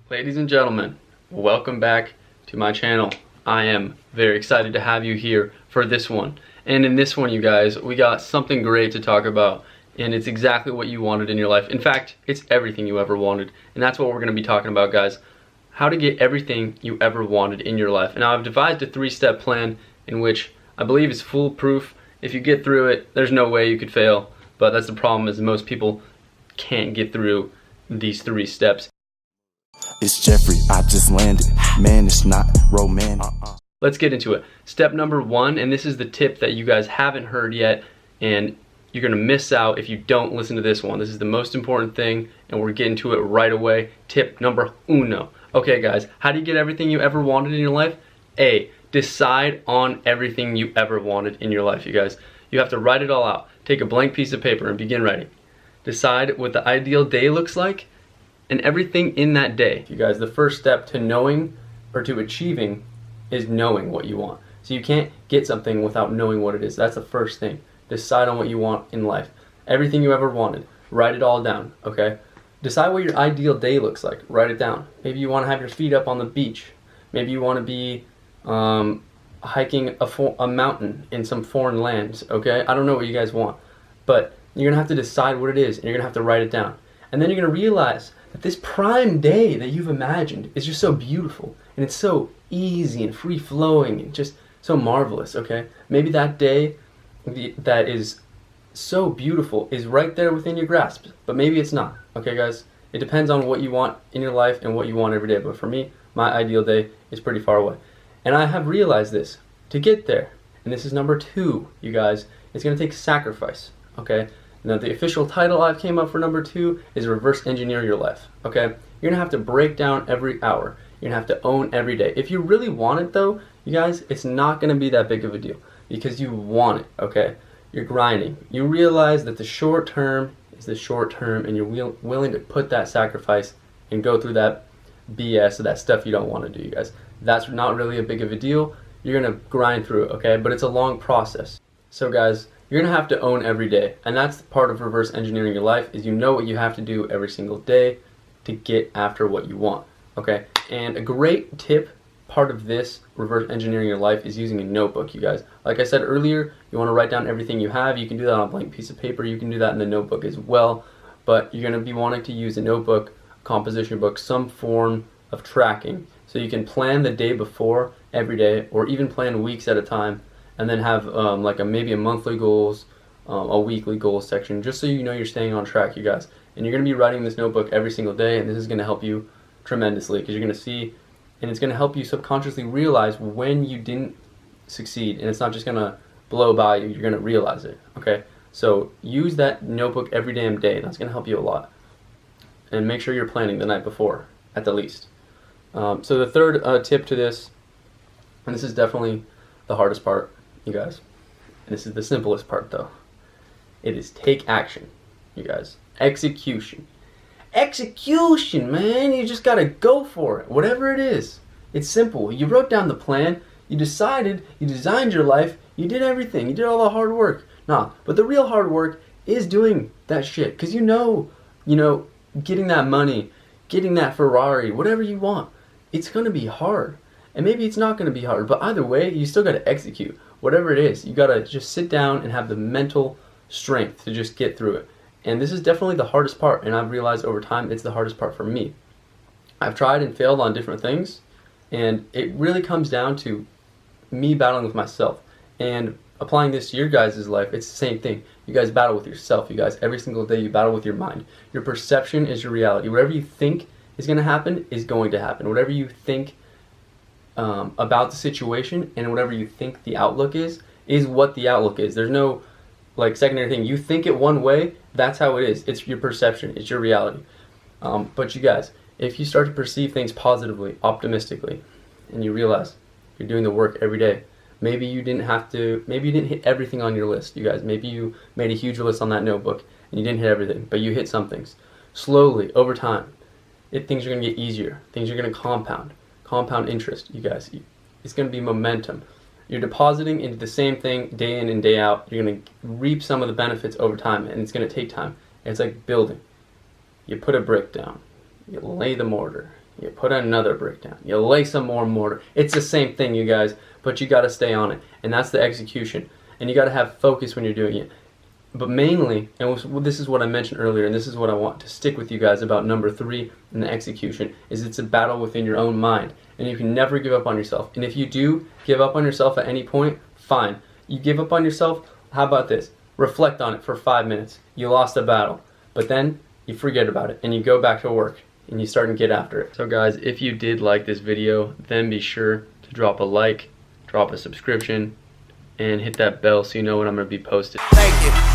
Ladies and gentlemen, welcome back to my channel. I am very excited to have you here for this one. And in this one, you guys, we got something great to talk about. And it's exactly what you wanted in your life. In fact, it's everything you ever wanted. And that's what we're going to be talking about, guys. How to get everything you ever wanted in your life. And now I've devised a 3-step plan in which I believe is foolproof. If you get through it, there's no way you could fail. But that's the problem, is most people can't get through these 3 steps. It's Jeffrey, I just landed. Man, it's not romantic. Let's get into it. Step number 1, and this is the tip that you guys haven't heard yet, and you're gonna miss out if you don't listen to this one. This is the most important thing, and we're getting to it right away. Tip number 1. Okay guys, how do you get everything you ever wanted in your life? A, decide on everything you ever wanted in your life, you guys. You have to write it all out. Take a blank piece of paper and begin writing. Decide what the ideal day looks like, and everything in that day. You guys, the first step to knowing or to achieving is knowing what you want. So you can't get something without knowing what it is. That's the first thing. Decide on what you want in life. Everything you ever wanted. Write it all down, okay? Decide what your ideal day looks like. Write it down. Maybe you want to have your feet up on the beach. Maybe you want to be hiking a mountain in some foreign lands, okay? I don't know what you guys want. But you're going to have to decide what it is, and you're going to have to write it down. And then you're going to realize that this prime day that you've imagined is just so beautiful, and it's so easy and free-flowing and just so marvelous, okay? Maybe that day that is so beautiful is right there within your grasp, but maybe it's not, okay guys? It depends on what you want in your life and what you want every day, but for me, my ideal day is pretty far away. And I have realized this. To get there, and this is number 2, you guys, it's going to take sacrifice, okay? Now the official title I've came up for number 2 is reverse engineer your life, okay? You're gonna have to break down every hour. You're gonna have to own every day. If you really want it though, you guys, it's not gonna be that big of a deal because you want it, okay? You're grinding. You realize that the short term is the short term, and you're willing to put that sacrifice and go through that BS, that stuff you don't want to do, you guys. That's not really a big of a deal. You're gonna grind through it, okay? But it's a long process. So guys, you're gonna have to own every day, and that's part of reverse engineering your life, is you know what you have to do every single day to get after what you want, okay? And a great tip, part of this reverse engineering your life, is using a notebook, you guys. Like I said earlier, you wanna write down everything you have. You can do that on a blank piece of paper. You can do that in a notebook as well, but you're gonna be wanting to use a notebook, composition book, some form of tracking, so you can plan the day before every day, or even plan weeks at a time, and then have like maybe a monthly goals, a weekly goals section, just so you know you're staying on track, you guys. And you're going to be writing this notebook every single day, and this is going to help you tremendously, because you're going to see, and it's going to help you subconsciously realize when you didn't succeed, and it's not just going to blow by you, you're going to realize it, okay? So use that notebook every damn day, and that's going to help you a lot. And make sure you're planning the night before, at the least. So the third tip to this, and this is definitely the hardest part, you guys, and this is the simplest part though, it is take action, you guys. Execution, man. You just gotta go for it, whatever it is. It's simple. You wrote down the plan, you decided, you designed your life, you did everything, you did all the hard work. But the real hard work is doing that shit, because you know, getting that money, getting that Ferrari, whatever you want, it's gonna be hard. And maybe it's not going to be hard, but either way, you still got to execute. Whatever it is, you got to just sit down and have the mental strength to just get through it. And this is definitely the hardest part, and I've realized over time it's the hardest part for me. I've tried and failed on different things, and it really comes down to me battling with myself. And applying this to your guys' life, it's the same thing. You guys battle with yourself, you guys. Every single day you battle with your mind. Your perception is your reality. Whatever you think is going to happen is going to happen. Whatever you think about the situation, and whatever you think the outlook is what the outlook is. There's no like secondary thing. You think it one way, that's how it is. It's your perception, it's your reality. But you guys, if you start to perceive things positively, optimistically, and you realize you're doing the work every day, maybe you didn't hit everything on your list, you guys. Maybe you made a huge list on that notebook and you didn't hit everything, but you hit some things. Slowly, over time, things are going to get easier. Things are going to compound interest, you guys. It's going to be momentum. You're depositing into the same thing day in and day out. You're going to reap some of the benefits over time, and it's going to take time. It's like building. You put a brick down, you lay the mortar, You put another brick down. You lay some more mortar. It's the same thing, you guys, but you got to stay on it. And that's the execution. And you got to have focus when you're doing it. But mainly, and this is what I mentioned earlier, and this is what I want to stick with you guys about number 3 in the execution, is it's a battle within your own mind. And you can never give up on yourself. And if you do give up on yourself at any point, fine. You give up on yourself, how about this? Reflect on it for 5 minutes. You lost a battle. But then you forget about it and you go back to work and you start and get after it. So guys, if you did like this video, then be sure to drop a like, drop a subscription, and hit that bell so you know when I'm going to be posted. Thank you.